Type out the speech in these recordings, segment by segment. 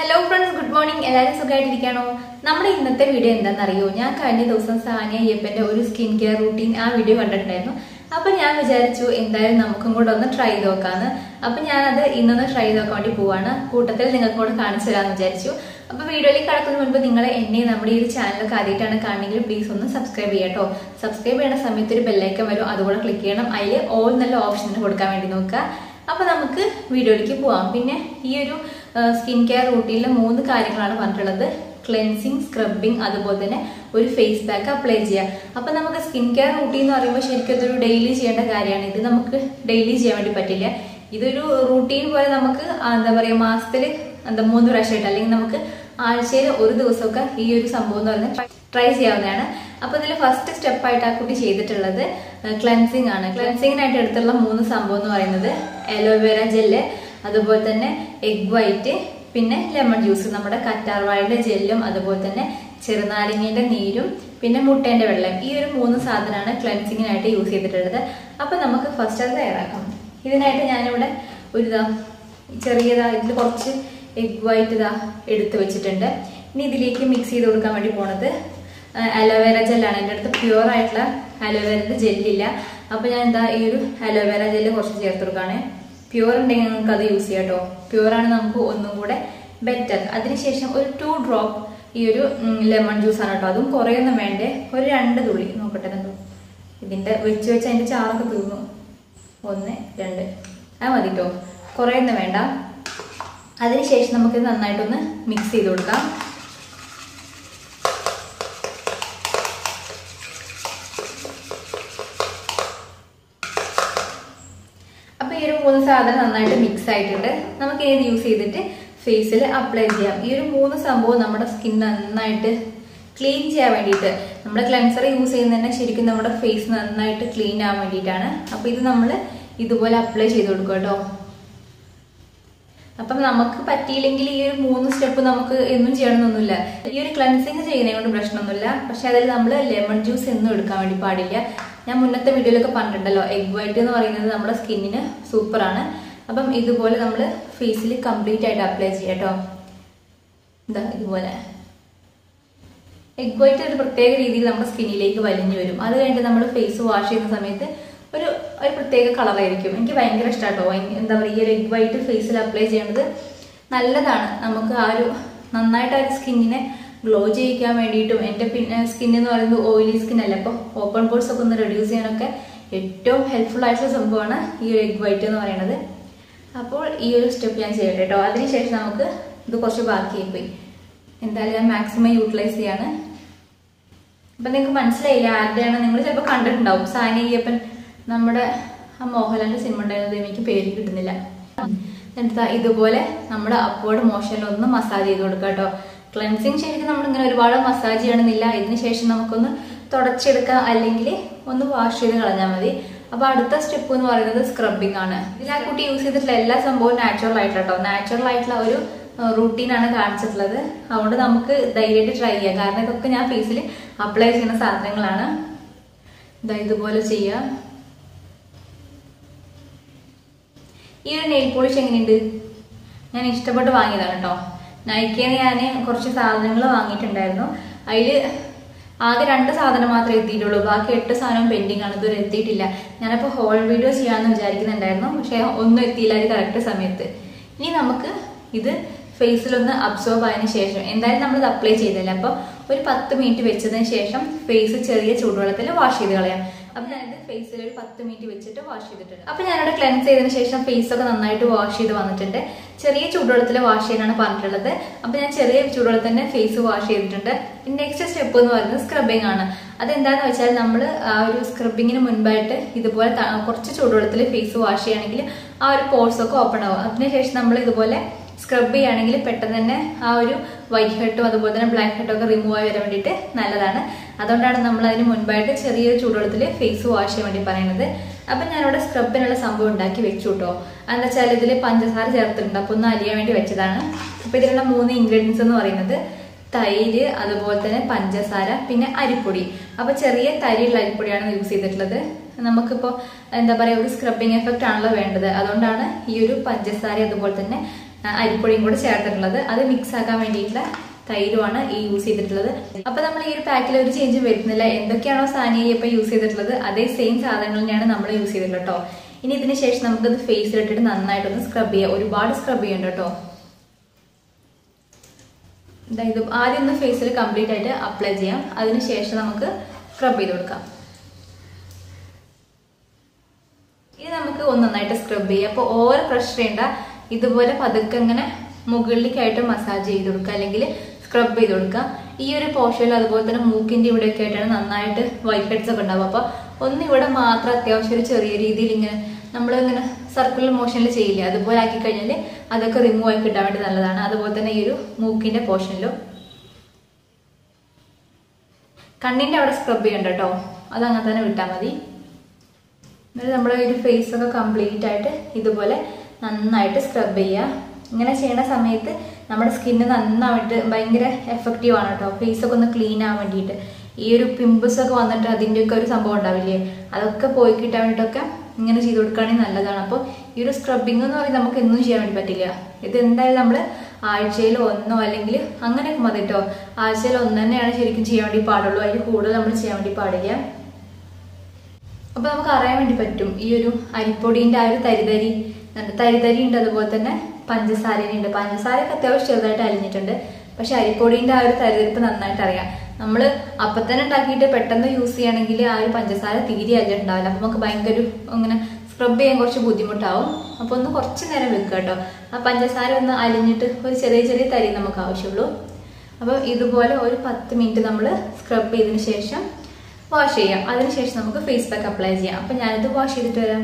Hello friends, good morning. എല്ലാവരും സുഖമായിട്ടിരിക്കണോ? നമ്മുടെ ഇന്നത്തെ വീഡിയോ എന്താണെന്നറിയോ? ഞാൻ കഴിഞ്ഞ ദിവസം സാനിയ അയ്യപ്പന്റെ ഒരു സ്കിൻ കെയർ റൂട്ടീൻ ആ വീഡിയോ കണ്ടിട്ടുണ്ടായിരുന്നു. അപ്പൊ ഞാൻ വിചാരിച്ചു എന്തായാലും നമുക്കും കൂടെ ഒന്ന് ട്രൈ ചെയ്ത് നോക്കാന്ന്. അപ്പൊ ഞാനത് ഇന്നൊന്ന് ട്രൈ ചെയ്ത് നോക്കാൻ വേണ്ടി പോവാണ്. കൂട്ടത്തിൽ നിങ്ങൾക്ക് കൂടെ കാണിച്ചു തരാമെന്ന് വിചാരിച്ചു. അപ്പൊ വീഡിയോയിലേക്ക് കടക്കുന്നതിന് മുൻപ് നിങ്ങൾ എന്നെ നമ്മുടെ ഈ ഒരു ചാനലൊക്കെ ആദ്യമായിട്ടാണ് കാണണമെങ്കിൽ പ്ലീസ് ഒന്ന് സബ്സ്ക്രൈബ് ചെയ്യാട്ടോ. സബ്സ്ക്രൈബ് ചെയ്യുന്ന സമയത്ത് ഒരു ബെല്ലൈക്കൻ വരും, അതുകൂടെ ക്ലിക്ക് ചെയ്യണം. അതിൽ ഓൾ നല്ല ഓപ്ഷൻ കൊടുക്കാൻ വേണ്ടി നോക്കുക. അപ്പൊ നമുക്ക് വീഡിയോയിലേക്ക് പോവാം. പിന്നെ ഈ ഒരു സ്കിൻ കെയർ റൂട്ടീനിൽ 3 കാര്യങ്ങളാണ് പറഞ്ഞിട്ടുള്ളത്: ക്ലെൻസിങ്, സ്ക്രബിങ്, അതുപോലെ തന്നെ ഒരു ഫേസ് പാക്ക് അപ്ലൈ ചെയ്യുക. അപ്പൊ നമുക്ക് സ്കിൻ കെയർ റൂട്ടീൻ എന്ന് പറയുമ്പോൾ ശരിക്കും ഇതൊരു ഡെയിലി ചെയ്യേണ്ട കാര്യമാണ്. ഇത് നമുക്ക് ഡെയിലി ചെയ്യാൻ വേണ്ടി പറ്റില്ല. ഇതൊരു റൂട്ടീൻ പോലെ നമുക്ക് എന്താ പറയുക, മാസത്തിൽ 3 പ്രാവശ്യമായിട്ട് അല്ലെങ്കിൽ നമുക്ക് ആഴ്ചയിൽ ഒരു ദിവസമൊക്കെ ഈ ഒരു സംഭവം എന്ന് പറയുന്നത് ട്രൈ ചെയ്യാവുന്നതാണ്. അപ്പൊ ഇതിൽ ഫസ്റ്റ് സ്റ്റെപ്പായിട്ട് ആ കുട്ടി ചെയ്തിട്ടുള്ളത് ക്ലെൻസിങ് ആണ്. ക്ലെൻസിങ്ങിനായിട്ട് എടുത്തുള്ള 3 സംഭവം എന്ന് പറയുന്നത് അലോവേര ജെല്ല്, അതുപോലെ തന്നെ എഗ് വൈറ്റ്, പിന്നെ ലെമൺ ജ്യൂസ്, നമ്മുടെ കറ്റാർവാഴയുടെ ജെല്ലും, അതുപോലെ തന്നെ ചെറുനാരങ്ങയുടെ നീരും, പിന്നെ മുട്ടേന്റെ വെള്ളം. ഈ ഒരു 3 സാധനമാണ് ക്ലെൻസിങ്ങിനായിട്ട് യൂസ് ചെയ്തിട്ടുള്ളത്. അപ്പൊ നമുക്ക് ഫസ്റ്റ് അത് തയ്യാറാക്കാം. ഇതിനായിട്ട് ഞാനിവിടെ ഒരു ഇതിൽ കുറച്ച് എഗ് വൈറ്റ് എടുത്ത് വെച്ചിട്ടുണ്ട്. ഇനി ഇതിലേക്ക് മിക്സ് ചെയ്ത് കൊടുക്കാൻ വേണ്ടി പോണത് അലോവേര ജെല്ലാണ്. എൻ്റെ അടുത്ത് പ്യുവർ ആയിട്ടുള്ള അലോവേരയുടെ ജെല്ലില്ല. അപ്പൊ ഞാൻ ഈ ഒരു അലോവേര ജെല്ല് കുറച്ച് ചേർത്ത് കൊടുക്കുകയാണ്. പ്യുവർ ഉണ്ടെങ്കിൽ നിങ്ങൾക്ക് അത് യൂസ് ചെയ്യാം കേട്ടോ. പ്യുവർ ആണ് നമുക്ക് ഒന്നും കൂടെ ബെറ്റർ. അതിനുശേഷം ഒരു 2 ഡ്രോപ്പ് ഈ ഒരു ലെമൺ ജ്യൂസ് ആണ് കേട്ടോ. അതും കുറേ ഒന്നും വേണ്ടേ, ഒരു 2 തുള്ളി നോക്കട്ടെ. എന്തോ ഇതിന്റെ വെച്ച് അതിന്റെ ചാറൊക്കെ തീർന്നു. 1, 2 അത് മതി കേട്ടോ, കുറേ ഒന്നും വേണ്ട. അതിനുശേഷം നമുക്ക് നന്നായിട്ടൊന്ന് മിക്സ് ചെയ്ത് കൊടുക്കാം. അപ്പൊ ഈ ഒരു 3 സാധനം നന്നായിട്ട് മിക്സ് ആയിട്ടുണ്ട്. നമുക്ക് ഇത് യൂസ് ചെയ്തിട്ട് ഫേസിൽ അപ്ലൈ ചെയ്യാം. ഈ ഒരു 3 സംഭവം നമ്മുടെ സ്കിൻ നന്നായിട്ട് ക്ലീൻ ചെയ്യാൻ വേണ്ടിയിട്ട്, നമ്മുടെ ക്ലെൻസർ യൂസ് ചെയ്യുന്നതന്നെ ശരിക്കും നമ്മുടെ ഫേസ് നന്നായിട്ട് ക്ലീൻ ആവാൻ വേണ്ടിയിട്ടാണ്. അപ്പൊ ഇത് നമ്മൾ ഇതുപോലെ അപ്ലൈ ചെയ്ത് കൊടുക്കുക കേട്ടോ. അപ്പം നമുക്ക് പറ്റിയില്ലെങ്കിൽ ഈ ഒരു 3 സ്റ്റെപ്പ് നമുക്ക് എന്നും ചെയ്യണമെന്നൊന്നുമില്ല. ഈ ഒരു ക്ലെൻസിങ് ചെയ്യുന്നതിനെ കൊണ്ട് പ്രശ്നമൊന്നുമില്ല. പക്ഷെ അതിൽ നമ്മൾ ലെമൺ ജ്യൂസ് എന്നും എടുക്കാൻ വേണ്ടി പാടില്ല. ഞാൻ മുന്നത്തെ വീഡിയോയിലൊക്കെ പറഞ്ഞിട്ടുണ്ടല്ലോ, എഗ് വൈറ്റ് എന്ന് പറയുന്നത് നമ്മുടെ സ്കിന്നിന് സൂപ്പറാണ്. അപ്പം ഇതുപോലെ നമ്മൾ ഫേസിൽ കംപ്ലീറ്റ് ആയിട്ട് അപ്ലൈ ചെയ്യാം കേട്ടോ. ഇതുപോലെ എഗ് വൈറ്റ് ഒരു പ്രത്യേക രീതിയിൽ നമ്മുടെ സ്കിന്നിലേക്ക് വലിഞ്ഞു വരും. അത് കഴിഞ്ഞിട്ട് നമ്മൾ ഫേസ് വാഷ് ചെയ്യുന്ന സമയത്ത് ഒരു പ്രത്യേക കളറായിരിക്കും. എനിക്ക് ഭയങ്കര ഇഷ്ടമാട്ടോ. എന്താ പറയുക, ഈ ഒരു എഗ് വൈറ്റ് ഫേസിൽ അപ്ലൈ ചെയ്യുന്നത് നല്ലതാണ്. നമുക്ക് ആ ഒരു നന്നായിട്ട് ആ ഒരു സ്കിന്നിനെ ഗ്ലോ ചെയ്യിക്കാൻ വേണ്ടിയിട്ടും, എൻ്റെ സ്കിൻ എന്ന് പറയുന്നത് ഓയിലി സ്കിൻ അല്ല, അപ്പോൾ ഓപ്പൺ പോർസ് ഒക്കെ ഒന്ന് റെഡ്യൂസ് ചെയ്യാനൊക്കെ ഏറ്റവും ഹെൽപ്ഫുൾ ആയിട്ടുള്ള സംഭവമാണ് ഈ ഒരു എഗ് വൈറ്റ് എന്ന് പറയുന്നത്. അപ്പോൾ ഈ ഒരു സ്റ്റെപ്പ് ഞാൻ ചെയ്യട്ടെ കേട്ടോ. അതിനുശേഷം നമുക്ക് ഇത് കുറച്ച് ബാക്കിയായി പോയി, എന്തായാലും ഞാൻ മാക്സിമം യൂട്ടിലൈസ് ചെയ്യാണ്. അപ്പം നിങ്ങൾക്ക് മനസ്സിലായില്ല ആരുടെയാണ്, നിങ്ങൾ ചിലപ്പോൾ കണ്ടിട്ടുണ്ടാവും. സാനിയ അയ്യപ്പൻ, നമ്മുടെ ആ മോഹൻലാലിന്റെ സിനിമ ഉണ്ടായിരുന്നത്, എനിക്ക് പേര് കിട്ടുന്നില്ല. എന്നിട്ട് ഇതുപോലെ നമ്മുടെ അപ്വേർഡ് മോഷനിൽ ഒന്ന് മസാജ് ചെയ്ത് കൊടുക്കുക കേട്ടോ. ക്ലെൻസിങ് ശരിക്കും നമ്മളിങ്ങനെ ഒരുപാട് മസാജ് ചെയ്യണമെന്നില്ല. ഇതിന് ശേഷം നമുക്കൊന്ന് തുടച്ചെടുക്കാം, അല്ലെങ്കിൽ ഒന്ന് വാഷ് ചെയ്ത് കളഞ്ഞാൽ മതി. അപ്പൊ അടുത്ത സ്റ്റെപ്പ് എന്ന് പറയുന്നത് സ്ക്രബിങ് ആണ്. ഇതിൽ ആ കുട്ടി യൂസ് ചെയ്തിട്ടുള്ള എല്ലാ സംഭവവും നാച്ചുറൽ ആയിട്ടുള്ള കേട്ടോ. നാച്ചുറൽ ആയിട്ടുള്ള ഒരു റൂട്ടീനാണ് കാണിച്ചിട്ടുള്ളത്. അതുകൊണ്ട് നമുക്ക് ധൈര്യമായിട്ട് ട്രൈ ചെയ്യാം. കാരണം ഇതൊക്കെ ഞാൻ ഫേസിൽ അപ്ലൈ ചെയ്യുന്ന സാധനങ്ങളാണ്. ഇതുപോലെ ചെയ്യാം. ഈ ഒരു നെയിൽ പോളിഷ് എങ്ങനെയുണ്ട്? ഞാൻ ഇഷ്ടപ്പെട്ട് വാങ്ങിയതാണ് കേട്ടോ. നൈക്കേന്ന് ഞാൻ കുറച്ച് സാധനങ്ങൾ വാങ്ങിയിട്ടുണ്ടായിരുന്നു. അതിൽ ആകെ 2 സാധനം മാത്രമേ എത്തിയിട്ടുള്ളൂ. ബാക്കി 8 സാധനം പെൻഡിങ് ആണ്, ഇതുവരെ എത്തിയിട്ടില്ല. ഞാനപ്പോൾ ഹോൾ വീഡിയോ ചെയ്യാമെന്ന് വിചാരിക്കുന്നുണ്ടായിരുന്നു, പക്ഷെ ഒന്നും എത്തിയില്ല അത് കറക്റ്റ് സമയത്ത്. ഇനി നമുക്ക് ഇത് ഫേസിലൊന്ന് അബ്സോർബ് ആയതിനു ശേഷം, എന്തായാലും നമ്മളിത് അപ്ലൈ ചെയ്തില്ല, അപ്പോൾ ഒരു 10 മിനിറ്റ് വെച്ചതിന് ശേഷം ഫേസ് ചെറിയ ചൂടുവെള്ളത്തിൽ വാഷ് ചെയ്ത് കളയാം. അപ്പൊ ഞാനിത് ഫേസിൽ ഒരു 10 മിനിറ്റ് വെച്ചിട്ട് വാഷ് ചെയ്തിട്ടുണ്ട്. അപ്പൊ ഞാനിവിടെ ക്ലെൻസ് ചെയ്തതിനു ശേഷം ഫേസ് ഒക്കെ നന്നായിട്ട് വാഷ് ചെയ്ത് വന്നിട്ടുണ്ട്. ചെറിയ ചൂടുവെള്ളത്തിൽ വാഷ് ചെയ്യാനാണ് പറഞ്ഞിട്ടുള്ളത്. അപ്പൊ ഞാൻ ചെറിയ ചൂടുവെള്ളത്തിൽ തന്നെ ഫേസ് വാഷ് ചെയ്തിട്ടുണ്ട്. നെക്സ്റ്റ് സ്റ്റെപ്പ് എന്ന് പറയുന്നത് സ്ക്രബിങ് ആണ്. അതെന്താന്ന് വെച്ചാൽ നമ്മൾ ആ ഒരു സ്ക്രബിങ്ങിന് മുൻപായിട്ട് ഇതുപോലെ കുറച്ച് ചൂടുവെള്ളത്തിൽ ഫേസ് വാഷ് ചെയ്യുകയാണെങ്കിൽ ആ ഒരു പോർസ് ഒക്കെ ഓപ്പൺ ആവും. അതിനുശേഷം നമ്മൾ ഇതുപോലെ സ്ക്രബ് ചെയ്യുകയാണെങ്കിൽ പെട്ടെന്ന് തന്നെ ആ ഒരു വൈറ്റ് ഹെഡും അതുപോലെ തന്നെ ബ്ലാക്ക് ഹെഡും ഒക്കെ റിമൂവ് ആയി വരാൻ വേണ്ടിയിട്ട് നല്ലതാണ്. അതുകൊണ്ടാണ് നമ്മൾ അതിന് മുൻപായിട്ട് ചെറിയൊരു ചൂടുവെള്ളത്തിൽ ഫേസ് വാഷ് ചെയ്യാൻ വേണ്ടി പറയുന്നത്. അപ്പം ഞാനിവിടെ സ്ക്രബിനുള്ള സംഭവം ഉണ്ടാക്കി വെച്ചു കേട്ടോ. എന്താ വെച്ചാൽ ഇതിൽ പഞ്ചസാര ചേർത്തിട്ടുണ്ട്, അപ്പോൾ ഒന്ന് അലിയാൻ വേണ്ടി വെച്ചതാണ്. അപ്പോൾ ഇതിലുള്ള 3 ഇൻഗ്രീഡിയൻസ് എന്ന് പറയുന്നത് തൈര്, അതുപോലെ തന്നെ പഞ്ചസാര, പിന്നെ അരിപ്പൊടി. അപ്പോൾ ചെറിയ തരിയുള്ള അരിപ്പൊടിയാണ് യൂസ് ചെയ്തിട്ടുള്ളത്. നമുക്കിപ്പോൾ എന്താ പറയുക, ഒരു സ്ക്രബിങ് എഫക്റ്റ് ആണല്ലോ വേണ്ടത്. അതുകൊണ്ടാണ് ഈ ഒരു പഞ്ചസാര അതുപോലെ തന്നെ അരിപ്പൊടിയും കൂടെ ചേർത്തിട്ടുള്ളത്. അത് മിക്സ് ആക്കാൻ വേണ്ടിയിട്ടുള്ള തൈരുമാണ് ഈ യൂസ് ചെയ്തിട്ടുള്ളത്. അപ്പൊ നമ്മൾ ഈ ഒരു പാക്കിൽ ഒരു ചേഞ്ച് വരുന്നില്ല. എന്തൊക്കെയാണോ സാനിയ ഇപ്പൊ യൂസ് ചെയ്തിട്ടുള്ളത് അതേ സെയിം സാധനങ്ങൾ തന്നെയാണ് നമ്മൾ യൂസ് ചെയ്തിട്ടുള്ളത് കേട്ടോ. ഇനി ഇതിന് ശേഷം നമുക്കത് ഫേസിലിട്ടിട്ട് നന്നായിട്ടൊന്ന് സ്ക്രബ് ചെയ്യാം. ഒരുപാട് സ്ക്രബ് ചെയ്യണ്ട കേട്ടോ. ഇത് ആദ്യം ഒന്ന് ഫേസിൽ കംപ്ലീറ്റ് ആയിട്ട് അപ്ലൈ ചെയ്യാം. അതിനുശേഷം നമുക്ക് സ്ക്രബ് ചെയ്ത് കൊടുക്കാം. ഇനി നമുക്ക് ഒന്ന് നന്നായിട്ട് സ്ക്രബ് ചെയ്യാം. അപ്പോൾ ഓവർ പ്രഷർ ചെയ്യേണ്ട. ഇതുപോലെ പതുക്കെ ഇങ്ങനെ മുകളിലേക്കായിട്ട് മസാജ് ചെയ്ത് കൊടുക്കുക, അല്ലെങ്കിൽ സ്ക്രബ് ചെയ്ത് കൊടുക്കുക. ഈ ഒരു പോർഷനിൽ അതുപോലെ തന്നെ മൂക്കിന്റെ ഇവിടെയൊക്കെ ആയിട്ടാണ് നന്നായിട്ട് വൈറ്റ് ഹെഡ്സ് ഒക്കെ ഉണ്ടാവും. അപ്പൊ ഒന്ന് ഇവിടെ മാത്രം അത്യാവശ്യം ഒരു ചെറിയ രീതിയിൽ ഇങ്ങനെ നമ്മളിങ്ങനെ സർക്കുലർ മോഷനിൽ ചെയ്യില്ലേ, അതുപോലെ ആക്കി കഴിഞ്ഞാൽ അതൊക്കെ റിമൂവ് ആയി കിട്ടാൻ വേണ്ടി നല്ലതാണ്. അതുപോലെ തന്നെ ഈ ഒരു മൂക്കിന്റെ പോർഷനിലും കണ്ണിന്റെ അവിടെ സ്ക്രബ് ചെയ്യണ്ട കേട്ടോ, അതങ്ങനെ തന്നെ വിട്ടാൽ മതി. എന്നിട്ട് നമ്മുടെ ഒരു ഫേസ് ഒക്കെ കംപ്ലീറ്റ് ആയിട്ട് ഇതുപോലെ നന്നായിട്ട് സ്ക്രബ് ചെയ്യുക. ഇങ്ങനെ ചെയ്യുന്ന സമയത്ത് നമ്മുടെ സ്കിന്ന് നന്നായിട്ട് ഭയങ്കര എഫക്റ്റീവ് ആണ് കേട്ടോ. ഫേസ് ഒക്കെ ഒന്ന് ക്ലീൻ ആവാൻ വേണ്ടിയിട്ട്. ഈ ഒരു പിമ്പിൾസ് ഒക്കെ വന്നിട്ട് അതിൻ്റെയൊക്കെ ഒരു സംഭവം ഉണ്ടാവില്ലേ, അതൊക്കെ പോയി കിട്ടാൻ വേണ്ടിയിട്ടൊക്കെ ഇങ്ങനെ ചെയ്ത് കൊടുക്കുകയാണെങ്കിൽ നല്ലതാണ്. അപ്പോൾ ഈ ഒരു സ്ക്രബിങ് എന്ന് പറയുന്നത് നമുക്ക് എന്നും ചെയ്യാൻ വേണ്ടി പറ്റില്ല. ഇത് എന്തായാലും നമ്മൾ ആഴ്ചയിൽ ഒന്നോ അല്ലെങ്കിൽ അങ്ങനെയൊക്കെ മതി കേട്ടോ. ആഴ്ചയിൽ ഒന്ന് തന്നെയാണ് ശരിക്കും ചെയ്യാൻ വേണ്ടി പാടുള്ളൂ. അതിൽ കൂടുതൽ നമ്മൾ ചെയ്യാൻ വേണ്ടി പാടില്ല. അപ്പൊ നമുക്ക് അറിയാൻ വേണ്ടി പറ്റും ഈ ഒരു അരിപ്പൊടിന്റെ ആ ഒരു തരിതരി ഉണ്ട്. അതുപോലെ തന്നെ പഞ്ചസാരയുണ്ട്. പഞ്ചസാരയൊക്കെ അത്യാവശ്യം ചെറുതായിട്ട് അലിഞ്ഞിട്ടുണ്ട്. പക്ഷെ അരിപ്പൊടിന്റെ ആ ഒരു തരിതരിപ്പ് നന്നായിട്ട് അറിയാം. നമ്മൾ അപ്പം തന്നെ ഉണ്ടാക്കിയിട്ട് പെട്ടെന്ന് യൂസ് ചെയ്യുകയാണെങ്കിൽ ആ ഒരു പഞ്ചസാര തീരെ അലിഞ്ഞിട്ടുണ്ടാവില്ല. അപ്പൊ നമുക്ക് ഭയങ്കര ഇങ്ങനെ സ്ക്രബ് ചെയ്യാൻ കുറച്ച് ബുദ്ധിമുട്ടാവും. അപ്പൊ ഒന്ന് കുറച്ച് നേരം വെക്കുക കേട്ടോ. ആ പഞ്ചസാര ഒന്ന് അലിഞ്ഞിട്ട് ഒരു ചെറിയ ചെറിയ തരി നമുക്ക് ആവശ്യമുള്ളൂ. അപ്പൊ ഇതുപോലെ ഒരു 10 മിനിറ്റ് നമ്മൾ സ്ക്രബ് ചെയ്തതിന് ശേഷം വാഷ് ചെയ്യാം. അതിനുശേഷം നമുക്ക് ഫേസ് പാക്ക് അപ്ലൈ ചെയ്യാം. അപ്പൊ ഞാനിത് വാഷ് ചെയ്തിട്ട് വരാം.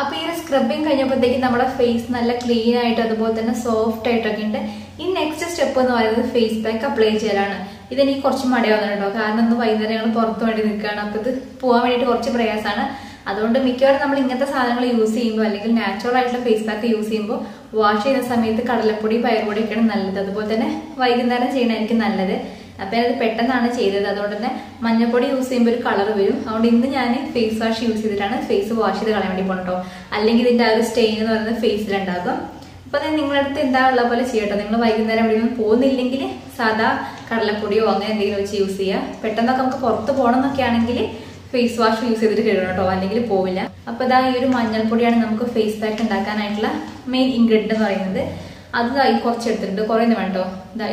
അപ്പൊ ഈ ഒരു സ്ക്രബിങ് കഴിഞ്ഞപ്പോഴത്തേക്കും നമ്മുടെ ഫേസ് നല്ല ക്ലീൻ ആയിട്ട് അതുപോലെ തന്നെ സോഫ്റ്റ് ആയിട്ടൊക്കെ ഉണ്ട്. ഈ നെക്സ്റ്റ് സ്റ്റെപ്പ് എന്ന് പറയുന്നത് ഫേസ് പാക്ക് അപ്ലൈ ചെയ്യലാണ്. ഇതെനിക്ക് കുറച്ച് മടിയാവുന്നുണ്ടോ, കാരണം ഒന്ന് വൈകുന്നേരം ഞങ്ങൾ പുറത്ത് വേണ്ടി നിൽക്കുകയാണ്. അപ്പൊ ഇത് പോകാൻ വേണ്ടിയിട്ട് കുറച്ച് പ്രയാസമാണ്. അതുകൊണ്ട് മിക്കവാറും നമ്മൾ ഇങ്ങനത്തെ സാധനങ്ങൾ യൂസ് ചെയ്യുമ്പോൾ അല്ലെങ്കിൽ നാച്ചുറൽ ആയിട്ടുള്ള ഫേസ് പാക്ക് യൂസ് ചെയ്യുമ്പോൾ വാഷ് ചെയ്യുന്ന സമയത്ത് കടലപ്പൊടി പയറുപൊടിയൊക്കെയാണ് നല്ലത്. അതുപോലെ തന്നെ വൈകുന്നേരം ചെയ്യണമായിരിക്കും നല്ലത്. അപ്പൊ ഞാനത് പെട്ടെന്നാണ് ചെയ്തത്. അതുകൊണ്ട് തന്നെ മഞ്ഞപ്പൊടി യൂസ് ചെയ്യുമ്പോൾ ഒരു കളർ വരും. അതുകൊണ്ട് ഇന്ന് ഞാൻ ഫേസ് വാഷ് യൂസ് ചെയ്തിട്ടാണ് ഫേസ് വാഷ് ചെയ്ത് കളയാൻ വേണ്ടി പോകണം കേട്ടോ. അല്ലെങ്കിൽ ഇതിന്റെ ആ ഒരു സ്റ്റെയിൻ എന്ന് പറയുന്നത് ഫേസിലുണ്ടാകും. അപ്പൊ അത് നിങ്ങളുടെ അടുത്ത് എന്താ ഉള്ള പോലെ ചെയ്യട്ടോ. നിങ്ങൾ വൈകുന്നേരം എവിടെയൊന്നും പോകുന്നില്ലെങ്കിൽ സാധാ കടലപ്പൊടിയോ അങ്ങനെ എന്തെങ്കിലും വെച്ച് യൂസ് ചെയ്യുക. പെട്ടെന്നൊക്കെ നമുക്ക് പുറത്ത് പോകണം എന്നൊക്കെ ആണെങ്കിൽ ഫേസ് വാഷ് യൂസ് ചെയ്തിട്ട് കഴുകണം കേട്ടോ, അല്ലെങ്കിൽ പോവില്ല. അപ്പൊ ഇതാ ഈ ഒരു മഞ്ഞൾപ്പൊടിയാണ് നമുക്ക് ഫേസ് പാക്ക് ഉണ്ടാക്കാനായിട്ടുള്ള മെയിൻ ഇൻഗ്രീഡിയന്റ് എന്ന് പറയുന്നത്. അത് കുറച്ച് എടുത്തിട്ടുണ്ട്, കുറേ വേണ്ടോ.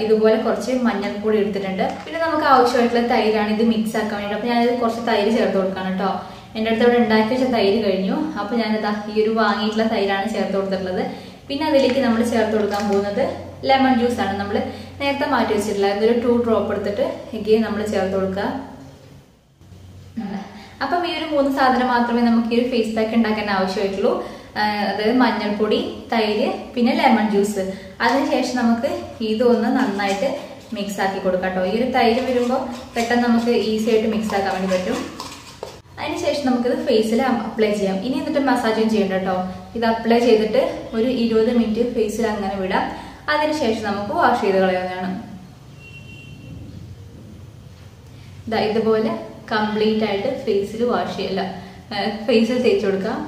ഇതുപോലെ കുറച്ച് മഞ്ഞൾപ്പൊടി എടുത്തിട്ടുണ്ട്. പിന്നെ നമുക്ക് ആവശ്യമായിട്ടുള്ള തൈരാണ്. ഇത് മിക്സ് ആക്കാൻ വേണ്ടി അപ്പൊ ഞാനിത് കുറച്ച് തൈര് ചേർത്ത് കൊടുക്കാണ് കേട്ടോ. എൻ്റെ അടുത്ത് ഇവിടെ ഉണ്ടാക്കി വെച്ച തൈര് കഴിഞ്ഞു. അപ്പൊ ഞാനിതാ ഈ ഒരു വാങ്ങിയിട്ടുള്ള തൈരാണ് ചേർത്ത് കൊടുത്തിട്ടുള്ളത്. പിന്നെ അതിലേക്ക് നമ്മൾ ചേർത്ത് കൊടുക്കാൻ പോകുന്നത് ലെമൺ ജ്യൂസ് ആണ്. നമ്മൾ നേരത്തെ മാറ്റി വെച്ചിട്ടില്ല. ഇതൊരു 2 ഡ്രോപ്പ് എടുത്തിട്ട് എഗെയിൻ നമ്മൾ ചേർത്ത് കൊടുക്കുക. അപ്പം ഈ ഒരു 3 സാധനം മാത്രമേ നമുക്ക് ഈ ഒരു ഫേസ് പാക്ക് ഉണ്ടാക്കാൻ ആവശ്യമായിട്ടുള്ളൂ. അതായത് മഞ്ഞൾപ്പൊടി, തൈര്, പിന്നെ ലെമൺ ജ്യൂസ്. അതിനുശേഷം നമുക്ക് ഇതൊന്ന് നന്നായിട്ട് മിക്സ് ആക്കി കൊടുക്കാം കേട്ടോ. ഈ ഒരു തൈര് വരുമ്പോൾ പെട്ടെന്ന് നമുക്ക് ഈസി ആയിട്ട് മിക്സ് ആക്കാൻ വേണ്ടി പറ്റും. അതിനുശേഷം നമുക്കിത് ഫേസിൽ അപ്ലൈ ചെയ്യാം. ഇനി എന്നിട്ട് മസാജും ചെയ്യണ്ട കേട്ടോ. ഇത് അപ്ലൈ ചെയ്തിട്ട് ഒരു 20 മിനിറ്റ് ഫേസിൽ അങ്ങനെ വിടാം. അതിനുശേഷം നമുക്ക് വാഷ് ചെയ്ത് കളയാവുന്നതാണ്. ഇതുപോലെ കംപ്ലീറ്റ് ആയിട്ട് ഫേസിൽ വാഷ് ചെയ്യല്ല, ഫേസിൽ തേച്ച് കൊടുക്കാം.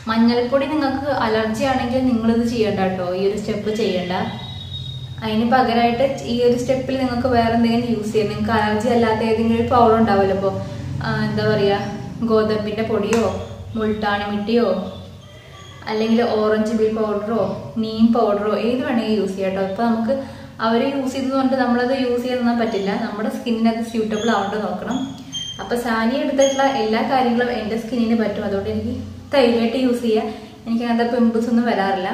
മഞ്ഞൾപ്പൊടി നിങ്ങൾക്ക് അലർജി ആണെങ്കിൽ നിങ്ങളിത് ചെയ്യണ്ട കേട്ടോ. ഈ ഒരു സ്റ്റെപ്പ് ചെയ്യണ്ട. അതിന് പകരമായിട്ട് ഈ ഒരു സ്റ്റെപ്പിൽ നിങ്ങൾക്ക് വേറെ എന്തെങ്കിലും യൂസ് ചെയ്യാം. നിങ്ങൾക്ക് അലർജി അല്ലാത്ത ഏതെങ്കിലും ഒരു പൗഡർ ഉണ്ടാവുമല്ലോ. ഇപ്പോൾ എന്താ പറയുക, ഗോതമ്പിന്റെ പൊടിയോ മുൾട്ടാണി മിട്ടിയോ അല്ലെങ്കിൽ ഓറഞ്ച് ബീൽ പൗഡറോ നീം പൗഡറോ ഏത് വേണമെങ്കിൽ യൂസ് ചെയ്യാം കേട്ടോ. ഇപ്പൊ നമുക്ക് അവർ യൂസ് ചെയ്തതുകൊണ്ട് നമ്മളത് യൂസ് ചെയ്യാൻ പറ്റില്ല. നമ്മുടെ സ്കിന്നിന് അത് സ്യൂട്ടബിൾ ആവേണ്ട നോക്കണം. അപ്പൊ സാനി എടുത്തിട്ടുള്ള എല്ലാ കാര്യങ്ങളും എൻ്റെ സ്കിന്നിന് പറ്റും. അതുകൊണ്ട് എനിക്ക് ധൈര്യമായിട്ട് യൂസ് ചെയ്യാം. എനിക്ക് അങ്ങനത്തെ പിമ്പിൾസ് ഒന്നും വരാറില്ല.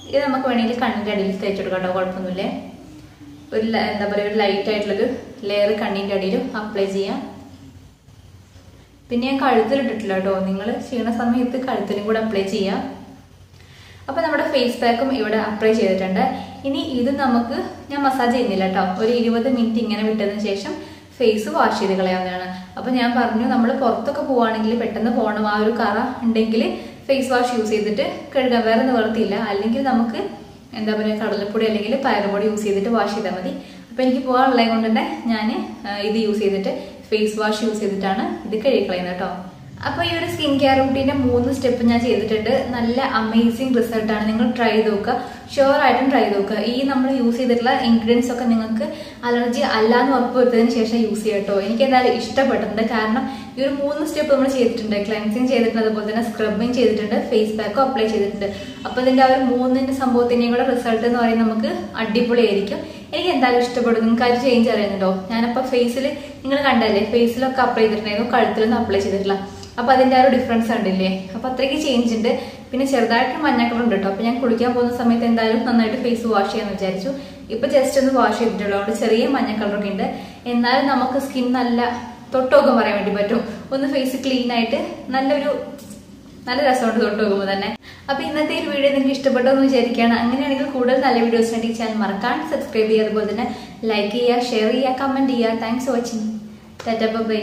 ഇത് നമുക്ക് വേണമെങ്കിൽ കണ്ണിൻ്റെ അടിയിൽ തേച്ചെടുക്കാം കേട്ടോ, കുഴപ്പമൊന്നുമില്ല. ഒരു എന്താ പറയുക, ഒരു ലൈറ്റ് ആയിട്ടുള്ളൊരു ലെയർ കണ്ണിൻ്റെ അടിയിലും അപ്ലൈ ചെയ്യാം. പിന്നെ ഞാൻ കഴുത്തിലിട്ടിട്ടില്ല കേട്ടോ. നിങ്ങൾ ചെയ്യുന്ന സമയത്ത് കഴുത്തിലും കൂടെ അപ്ലൈ ചെയ്യാം. അപ്പൊ നമ്മുടെ ഫേസ് പാക്കും ഇവിടെ അപ്ലൈ ചെയ്തിട്ടുണ്ട്. ഇനി ഇത് നമുക്ക് ഞാൻ മസാജ് ചെയ്യുന്നില്ല കേട്ടോ. ഒരു 20 മിനിറ്റ് ഇങ്ങനെ വിട്ടതിന് ശേഷം ഫേസ് വാഷ് ചെയ്ത് കളയാവുന്നതാണ്. അപ്പൊ ഞാൻ പറഞ്ഞു, നമ്മൾ പുറത്തൊക്കെ പോവുകയാണെങ്കിൽ പെട്ടെന്ന് പോകണം, ആ ഒരു കറ ഉണ്ടെങ്കിൽ ഫേസ് വാഷ് യൂസ് ചെയ്തിട്ട് കഴുകാൻ, വേറെ നിവർത്തിയില്ല. അല്ലെങ്കിൽ നമുക്ക് എന്താ പറയുക, കടലപ്പൊടി അല്ലെങ്കിൽ പയറുപൊടി യൂസ് ചെയ്തിട്ട് വാഷ് ചെയ്താൽ മതി. അപ്പൊ എനിക്ക് പോകാനുള്ളത് കൊണ്ട് തന്നെ ഞാൻ ഇത് യൂസ് ചെയ്തിട്ട് ഫേസ് വാഷ് യൂസ് ചെയ്തിട്ടാണ് ഇത് കഴുകിക്കളയുന്നത് കേട്ടോ. അപ്പോൾ ഈ ഒരു സ്കിൻ കെയർ റൂട്ടീൻ്റെ 3 സ്റ്റെപ്പ് ഞാൻ ചെയ്തിട്ടുണ്ട്. നല്ല അമേസിങ് റിസൾട്ടാണ്. നിങ്ങൾ ട്രൈ ചെയ്ത് നോക്കുക, ഷുവർ ആയിട്ടും ട്രൈ ചെയ്ത് നോക്കുക. ഈ നമ്മൾ യൂസ് ചെയ്തിട്ടുള്ള ഇൻഗ്രീഡിയൻസ് ഒക്കെ നിങ്ങൾക്ക് അലർജി അല്ലാന്ന് ഉറപ്പ് വരുത്തതിന് ശേഷം യൂസ് ചെയ്യാം കേട്ടോ. എനിക്ക് എന്തായാലും ഇഷ്ടപ്പെട്ടിട്ടുണ്ട്. കാരണം ഈ ഒരു 3 സ്റ്റെപ്പ് നമ്മൾ ചെയ്തിട്ടുണ്ട്. ക്ലെൻസിങ് ചെയ്തിട്ടുണ്ട്, അതുപോലെ തന്നെ സ്ക്രബിങ് ചെയ്തിട്ടുണ്ട്, ഫേസ് പാക്കും അപ്ലൈ ചെയ്തിട്ടുണ്ട്. അപ്പോൾ ഇതിൻ്റെ ആ ഒരു 3 സംഭവത്തിൻ്റെയും കൂടെ റിസൾട്ട് എന്ന് പറയുന്നത് നമുക്ക് അടിപൊളിയായിരിക്കും. എനിക്ക് എന്തായാലും ഇഷ്ടപ്പെടും. നിങ്ങൾക്ക് അത് ചേഞ്ച് അറിയുന്നുണ്ടോ? ഞാനപ്പോൾ ഫേസിൽ നിങ്ങൾ കണ്ടല്ലേ, ഫേസിലൊക്കെ അപ്ലൈ ചെയ്തിട്ടുണ്ടായിരുന്നു, കഴുത്തിലൊന്നും അപ്ലൈ ചെയ്തിട്ടില്ല. അപ്പോൾ അതിൻ്റെ ആ ഒരു ഡിഫറൻസ് കണ്ടില്ലേ? അപ്പോൾ അത്രയ്ക്ക് ചേഞ്ച് ഉണ്ട്. പിന്നെ ചെറുതായിട്ട് മഞ്ഞ കളർ ഉണ്ട് കേട്ടോ. അപ്പോൾ ഞാൻ കുളിക്കാൻ പോകുന്ന സമയത്ത് എന്തായാലും നന്നായിട്ട് ഫേസ് വാഷ് ചെയ്യാമെന്ന് വിചാരിച്ചു. ഇപ്പോൾ ജസ്റ്റ് ഒന്ന് വാഷ് ചെയ്തിട്ടുള്ളൂ, അതുകൊണ്ട് ചെറിയ മഞ്ഞ കളറൊക്കെ ഉണ്ട്. എന്നാലും നമുക്ക് സ്കിൻ നല്ല തൊട്ടുനോക്കാൻ പറയാൻ വേണ്ടി പറ്റും. ഒന്ന് ഫേസ് ക്ലീൻ ആയിട്ട് നല്ല രസമുണ്ട് തൊട്ട് നോക്കുമ്പോൾ തന്നെ. അപ്പോൾ ഇന്നത്തെ ഈ വീഡിയോ നിങ്ങൾക്ക് ഇഷ്ടപ്പെട്ടോ എന്ന് വിചാരിക്കുകയാണ്. അങ്ങനെയാണെങ്കിൽ കൂടുതൽ നല്ല വീഡിയോസിനായിട്ട് ഈ ചാനൽ മറക്കാൻ സബ്സ്ക്രൈബ് ചെയ്യുക, അതുപോലെ തന്നെ ലൈക്ക് ചെയ്യുക, ഷെയർ ചെയ്യുക, കമൻറ്റ് ചെയ്യുക. Thanks for watching. Tata bye.